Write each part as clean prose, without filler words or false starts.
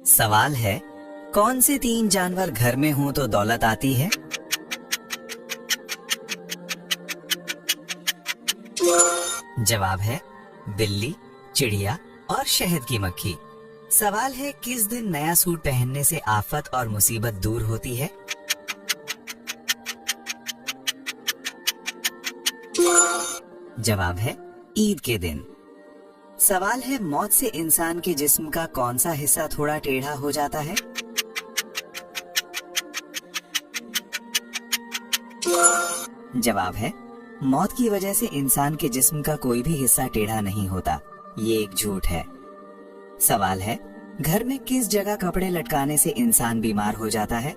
सवाल है, कौन से 3 जानवर घर में हों तो दौलत आती है? जवाब है बिल्ली, चिड़िया और शहद की मक्खी। सवाल है, किस दिन नया सूट पहनने से आफत और मुसीबत दूर होती है? जवाब है ईद के दिन। सवाल है, मौत से इंसान के जिस्म का कौन सा हिस्सा थोड़ा टेढ़ा हो जाता है? जवाब है मौत की वजह से इंसान के जिस्म का कोई भी हिस्सा टेढ़ा नहीं होता, ये एक झूठ है। सवाल है, घर में किस जगह कपड़े लटकाने से इंसान बीमार हो जाता है?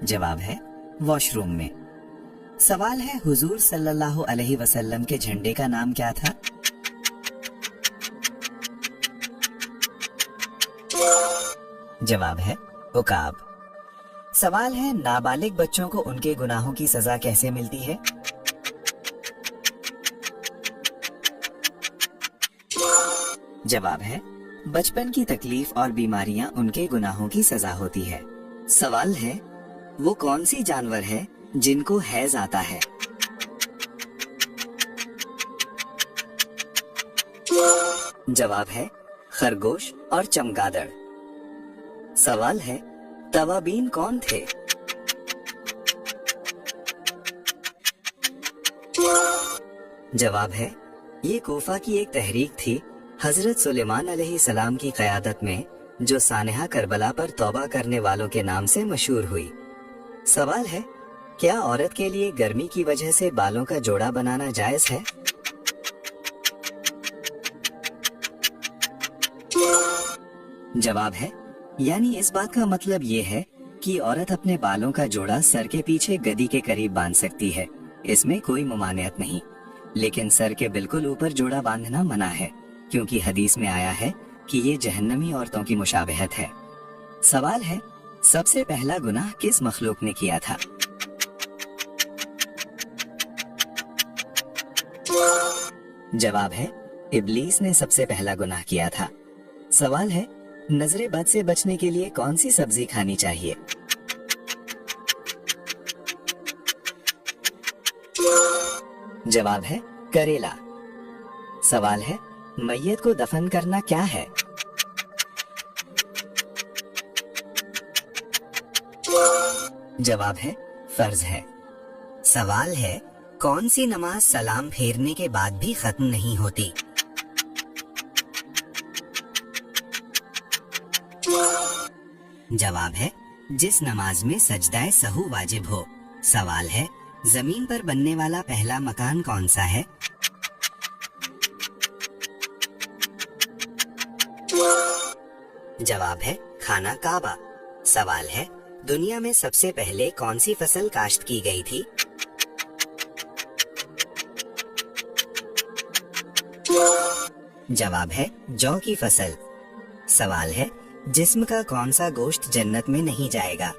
जवाब है वॉशरूम में। सवाल है, हुजूर सल्लल्लाहु अलैहि वसल्लम के झंडे का नाम क्या था? जवाब है उकाब। सवाल है, नाबालिग बच्चों को उनके गुनाहों की सजा कैसे मिलती है? जवाब है बचपन की तकलीफ और बीमारियां उनके गुनाहों की सजा होती है। सवाल है, वो कौन सी जानवर है जिनको हैज आता है? जवाब है खरगोश और चमगादड़। सवाल है, तवाबीन कौन थे? जवाब है ये कोफा की एक तहरीक थी हजरत सुलेमान अलैहिस्सलाम की क़यादत में, जो सानेहा करबला पर तौबा करने वालों के नाम से मशहूर हुई। सवाल है, क्या औरत के लिए गर्मी की वजह से बालों का जोड़ा बनाना जायज है? जवाब है यानी इस बात का मतलब ये है कि औरत अपने बालों का जोड़ा सर के पीछे गदी के करीब बांध सकती है, इसमें कोई मुमानियत नहीं। लेकिन सर के बिल्कुल ऊपर जोड़ा बांधना मना है, क्योंकि हदीस में आया है कि ये जहन्नमी औरतों की मुशाबहत है। सवाल है, सबसे पहला गुनाह किस मखलूक ने किया था? जवाब है इब्लीस ने सबसे पहला गुनाह किया था। सवाल है, नजरे बद से बचने के लिए कौन सी सब्जी खानी चाहिए? जवाब है करेला। सवाल है, मैयत को दफन करना क्या है? जवाब है फर्ज है। सवाल है, कौन सी नमाज सलाम फेरने के बाद भी खत्म नहीं होती? जवाब है जिस नमाज में सजदाए सहू वाजिब हो। सवाल है, जमीन पर बनने वाला पहला मकान कौन सा है? जवाब है खाना काबा। सवाल है, दुनिया में सबसे पहले कौन सी फसल काश्त की गई थी? जवाब है जौ की फसल। सवाल है, जिस्म का कौन सा गोश्त जन्नत में नहीं जाएगा?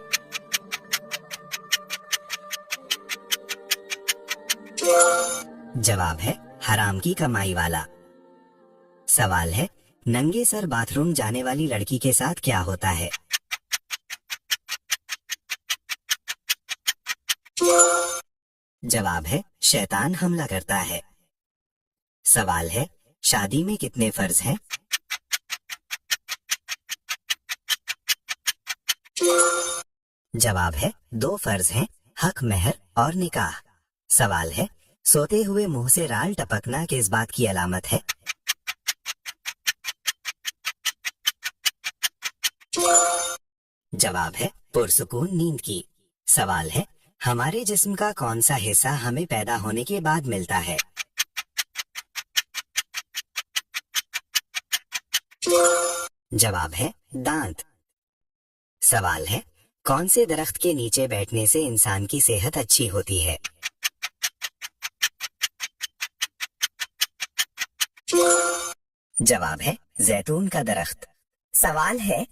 जवाब है हराम की कमाई वाला। सवाल है, नंगे सर बाथरूम जाने वाली लड़की के साथ क्या होता है? जवाब है शैतान हमला करता है। सवाल है, शादी में कितने फर्ज हैं? जवाब है 2 फर्ज हैं, हक मेहर और निकाह। सवाल है, सोते हुए मुंह से राल टपकना किस बात की अलामत है? जवाब है पुरसुकून नींद की। सवाल है, हमारे जिस्म का कौन सा हिस्सा हमें पैदा होने के बाद मिलता है? जवाब है दांत। सवाल है, कौन से दरख्त के नीचे बैठने से इंसान की सेहत अच्छी होती है? जवाब है जैतून का दरख्त। सवाल है,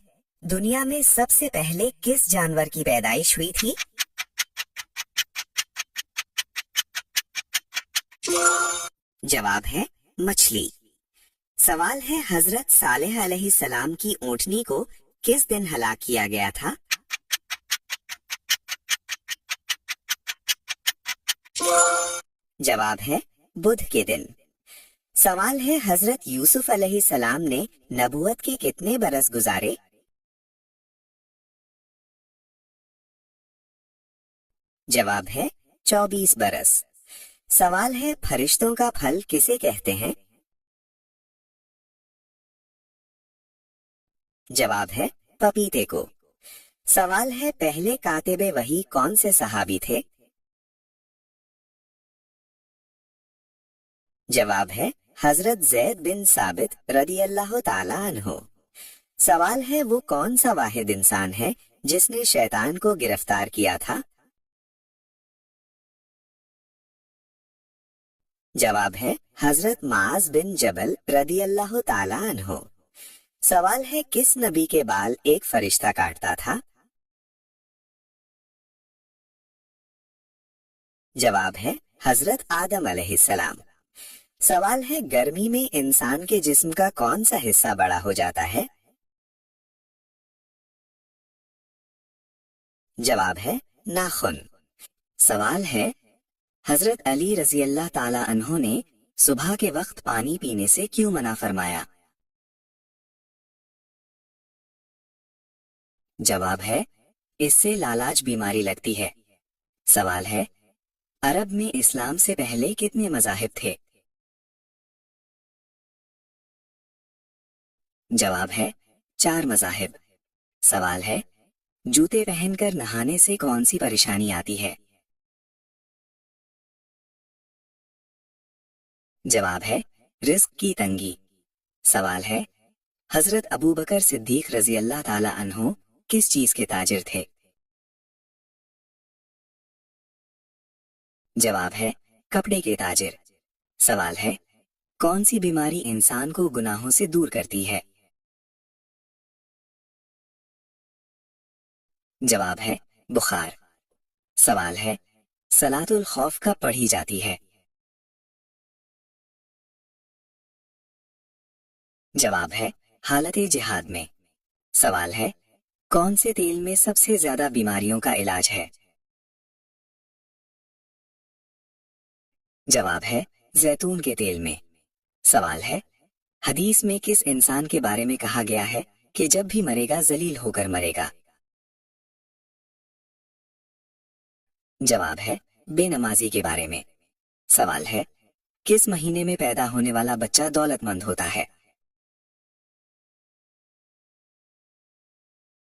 दुनिया में सबसे पहले किस जानवर की पैदाइश हुई थी? जवाब है मछली। सवाल है हजरत सालेह अलैहिस्सलाम की ऊँटनी को किस दिन हलाक किया गया था? जवाब है बुध के दिन। सवाल है हजरत यूसुफ अलैहिस्सलाम ने नबूवत के कितने बरस गुजारे? जवाब है 24 बरस। सवाल है फरिश्तों का फल किसे कहते हैं? जवाब है पपीते को। सवाल है पहले कातिबे वही कौन से सहाबी थे? जवाब है हजरत ज़ैद बिन साबित रदियल्लाहु ताला अन्हो। सवाल है वो कौन सा वाहिद इंसान है जिसने शैतान को गिरफ्तार किया था? जवाब है हजरत माज बिन जबल रदियल्लाहु ताला अन्हो। सवाल है किस नबी के बाल एक फरिश्ता काटता था? जवाब है हजरत आदम अलैहिस्सलाम। सवाल है गर्मी में इंसान के जिस्म का कौन सा हिस्सा बड़ा हो जाता है? जवाब है नाखून। सवाल है हजरत अली रजी अल्लाह ताला अन्हो ने सुबह के वक्त पानी पीने से क्यों मना फरमाया? जवाब है इससे लालाच बीमारी लगती है। सवाल है अरब में इस्लाम से पहले कितने मज़ाहिब थे? जवाब है 4 मज़ाहिब। सवाल है जूते पहनकर नहाने से कौन सी परेशानी आती है? जवाब है रिस्क की तंगी। सवाल है हजरत अबू बकर सिद्दीक रजी अल्लाह ताला अन्हो किस चीज के ताजिर थे? जवाब है कपड़े के ताजिर। सवाल है कौन सी बीमारी इंसान को गुनाहों से दूर करती है? जवाब है बुखार। सवाल है सलातुल खौफ कब पढ़ी जाती है? जवाब है हालते जिहाद में। सवाल है कौन से तेल में सबसे ज्यादा बीमारियों का इलाज है? जवाब है जैतून के तेल में। सवाल है हदीस में किस इंसान के बारे में कहा गया है कि जब भी मरेगा जलील होकर मरेगा? जवाब है बेनमाजी के बारे में। सवाल है किस महीने में पैदा होने वाला बच्चा दौलतमंद होता है?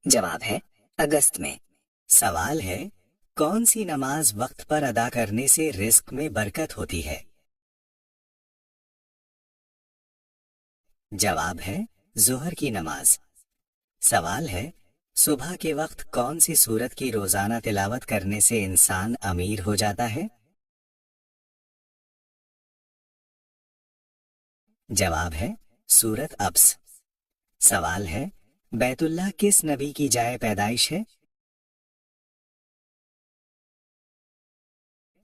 जवाब है अगस्त में। सवाल है कौन सी नमाज वक्त पर अदा करने से रिस्क में बरकत होती है? जवाब है जोहर की नमाज। सवाल है सुबह के वक्त कौन सी सूरत की रोजाना तिलावत करने से इंसान अमीर हो जाता है? जवाब है सूरत अब्स। सवाल है बैतुल्लाह किस नबी की जाए पैदाइश है?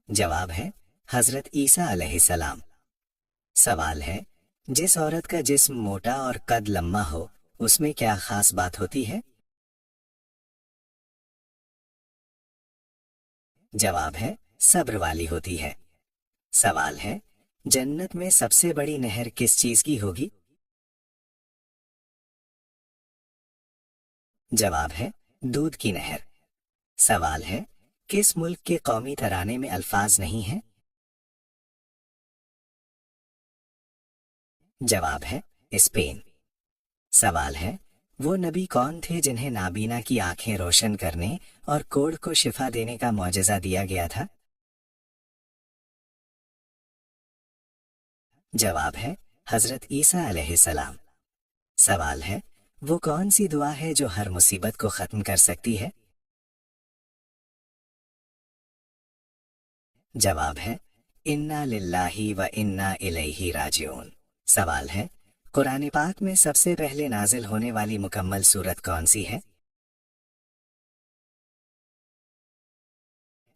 जवाब है हजरत ईसा अलैहिस्सलाम। सवाल है जिस औरत का जिस्म मोटा और कद लम्बा हो उसमें क्या खास बात होती है? जवाब है सब्र वाली होती है। सवाल है जन्नत में सबसे बड़ी नहर किस चीज की होगी? जवाब है दूध की नहर। सवाल है किस मुल्क के कौमी तराने में अल्फाज नहीं हैं? जवाब है स्पेन। सवाल है वो नबी कौन थे जिन्हें नाबीना की आंखें रोशन करने और कोढ़ को शिफा देने का मौजज़ा दिया गया था? जवाब है हजरत ईसा अलैहिस्सलाम। सवाल है वो कौन सी दुआ है जो हर मुसीबत को खत्म कर सकती है? जवाब है इन्ना लिल्लाही व इन्ना इलैहि राजिऊन। सवाल है कुरान पाक में सबसे पहले नाजिल होने वाली मुकम्मल सूरत कौन सी है?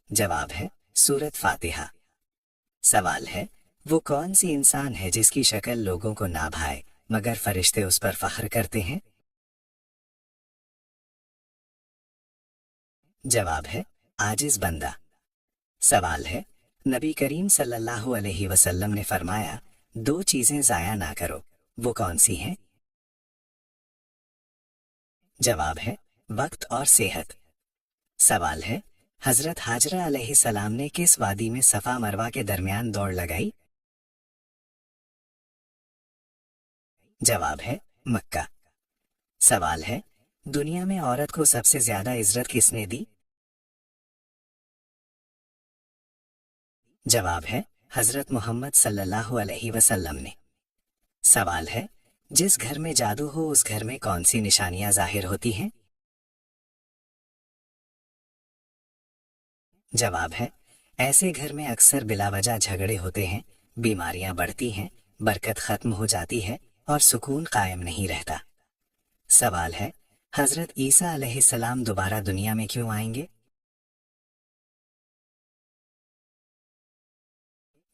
जवाब है सूरत फातिहा। सवाल है वो कौन सी इंसान है जिसकी शक्ल लोगों को ना भाए मगर फरिश्ते उस पर फख्र करते हैं? जवाब है आजिज बंदा। सवाल है, नबी करीम सल्लल्लाहु अलैहि वसल्लम ने फरमाया, दो चीजें जाया ना करो, वो कौन सी हैं? जवाब है वक्त और सेहत। सवाल है, हजरत हाजरा अलैहिस्सलाम ने किस वादी में सफा मरवा के दरमियान दौड़ लगाई? जवाब है मक्का। सवाल है, दुनिया में औरत को सबसे ज्यादा इज्जत किसने दी? जवाब है हजरत मोहम्मद सल्लल्लाहु अलैहि वसल्लम ने। सवाल है, जिस घर में जादू हो उस घर में कौन सी निशानियां जाहिर होती हैं? जवाब है ऐसे घर में अक्सर बिलावजह झगड़े होते हैं, बीमारियां बढ़ती हैं, बरकत खत्म हो जाती है और सुकून कायम नहीं रहता। सवाल है, हजरत ईसा अलैहिस्सलाम दोबारा दुनिया में क्यों आएंगे?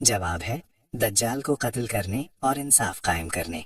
जवाब है दज्जाल को कत्ल करने और इंसाफ कायम करने।